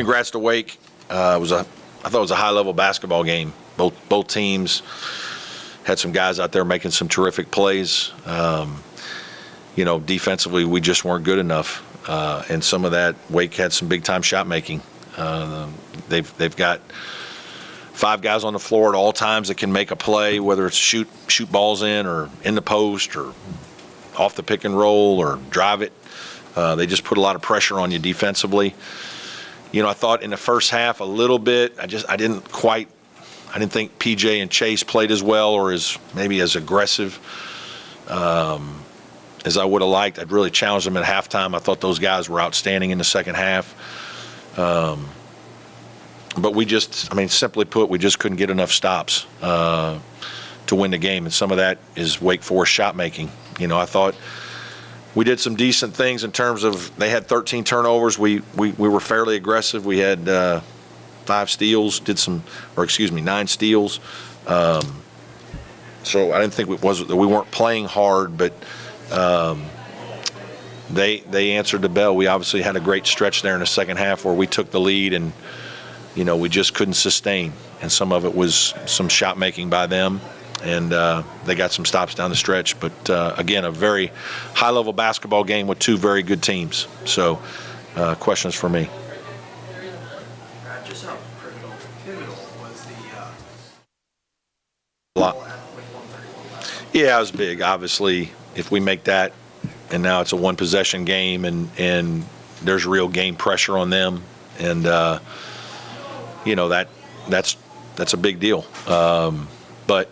Congrats to Wake. I thought it was a high-level basketball game. Both teams had some guys out there making some terrific plays. Defensively, we just weren't good enough, and some of that Wake had some big-time shot making. They've got 5 guys on the floor at all times that can make a play, whether it's shoot balls in or in the post or off the pick and roll or drive it. They just put a lot of pressure on you defensively. I thought in the first half a little bit. I didn't think PJ and Chase played as well or maybe as aggressive as I would have liked. I'd really challenged them at halftime. I thought those guys were outstanding in the second half. But simply put, we just couldn't get enough stops to win the game, and some of that is Wake Forest shot making. I thought we did some decent things in terms of they had 13 turnovers. We were fairly aggressive. We had 9 steals. So I didn't think we weren't playing hard, but they answered the bell. We obviously had a great stretch there in the second half where we took the lead and we just couldn't sustain, and some of it was some shot making by them, and they got some stops down the stretch. But again, a very high-level basketball game with 2 very good teams. So, questions for me? Just how pivotal was Yeah, it was big. Obviously, if we make that, and now it's a 1-possession game, and there's real game pressure on them, and that's a big deal. But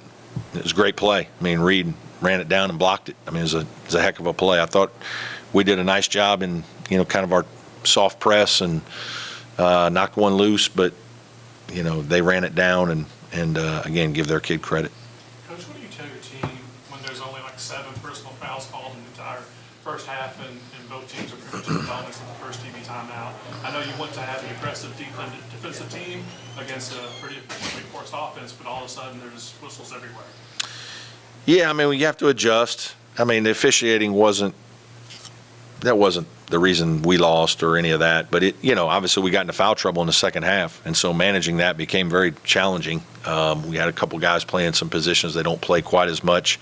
it was a great play. Reed ran it down and blocked it. It was a heck of a play. I thought we did a nice job in kind of our soft press and knocked one loose, but they ran it down and again, give their kid credit. Coach, what do you tell your team when there's only like 7 personal fouls called in the entire first half and both teams are pretty much in the bonus in the first TV timeout? I know you want to have an aggressive defensive team against a pretty forced offense, but all of a sudden there's whistles everywhere. Yeah, we have to adjust. The officiating wasn't the reason we lost or any of that, but obviously we got into foul trouble in the second half, and so managing that became very challenging. We had a couple guys playing some positions they don't play quite as much.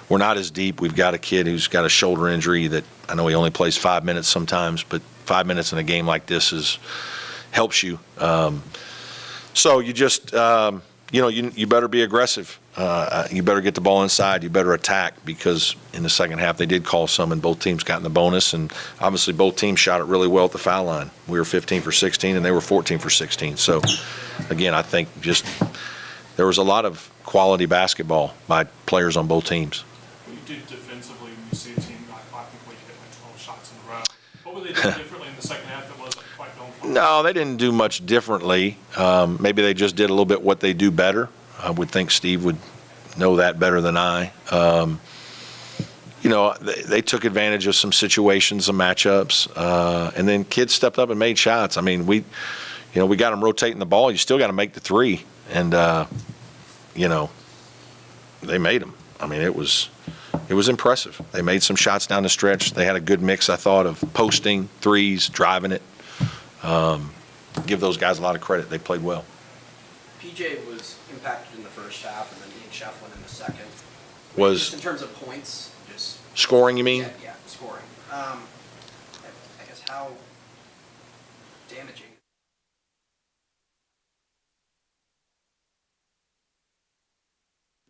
We're not as deep. We've got a kid who's got a shoulder injury that I know he only plays 5 minutes sometimes, but 5 minutes in a game like this helps you. So you just you better be aggressive. You better get the ball inside. You better attack, because in the second half they did call some, and both teams got in the bonus, and obviously both teams shot it really well at the foul line. We were 15 for 16, and they were 14 for 16. So again, I think just there was a lot of quality basketball by players on both teams. What do you do defensively when you see a team like we hit like 12 shots in a row? What were they doing differently in the second half that wasn't quite going for them? No, they didn't do much differently. Maybe they just did a little bit what they do better. I would think Steve would know that better than I. They took advantage of some situations, some matchups, and then kids stepped up and made shots. We got them rotating the ball. You still got to make the 3, and they made them. It was impressive. They made some shots down the stretch. They had a good mix, I thought, of posting, threes, driving it. Give those guys a lot of credit. They played well. PJ was impacted in the first half, and then Ian Shefflin in the second. Was just in terms of points, just scoring, you mean? Yeah, scoring. I guess how damaging.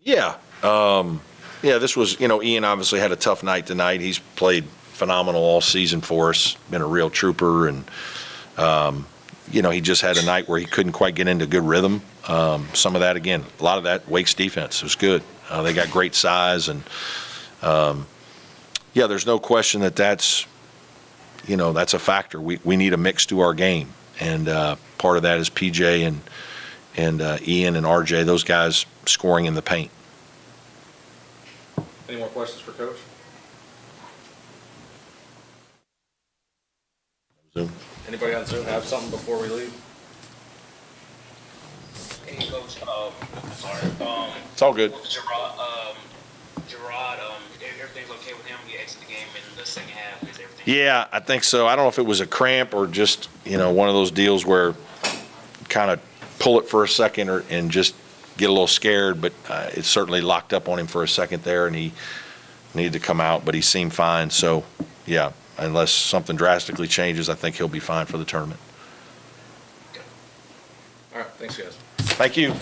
Yeah. This was, Ian obviously had a tough night tonight. He's played phenomenal all season for us, been a real trooper, and he just had a night where he couldn't quite get into good rhythm. Some of that, again, a lot of that Wake's defense was good. They got great size, and there's no question that's a factor. We need a mix to our game, and part of that is PJ and Ian and RJ, those guys scoring in the paint. Any more questions for Coach? Zoom. Anybody on Zoom have something before we leave? Hey, Coach. Sorry. It's all good. Gerard, everything's okay with him? He exited the game in the second half. Is everything Yeah, I think so. I don't know if it was a cramp or just, one of those deals where kind of pull it for a second and just get a little scared, but it certainly locked up on him for a second there, and he needed to come out, but he seemed fine. So, yeah, unless something drastically changes, I think he'll be fine for the tournament. All right, thanks, guys. Thank you.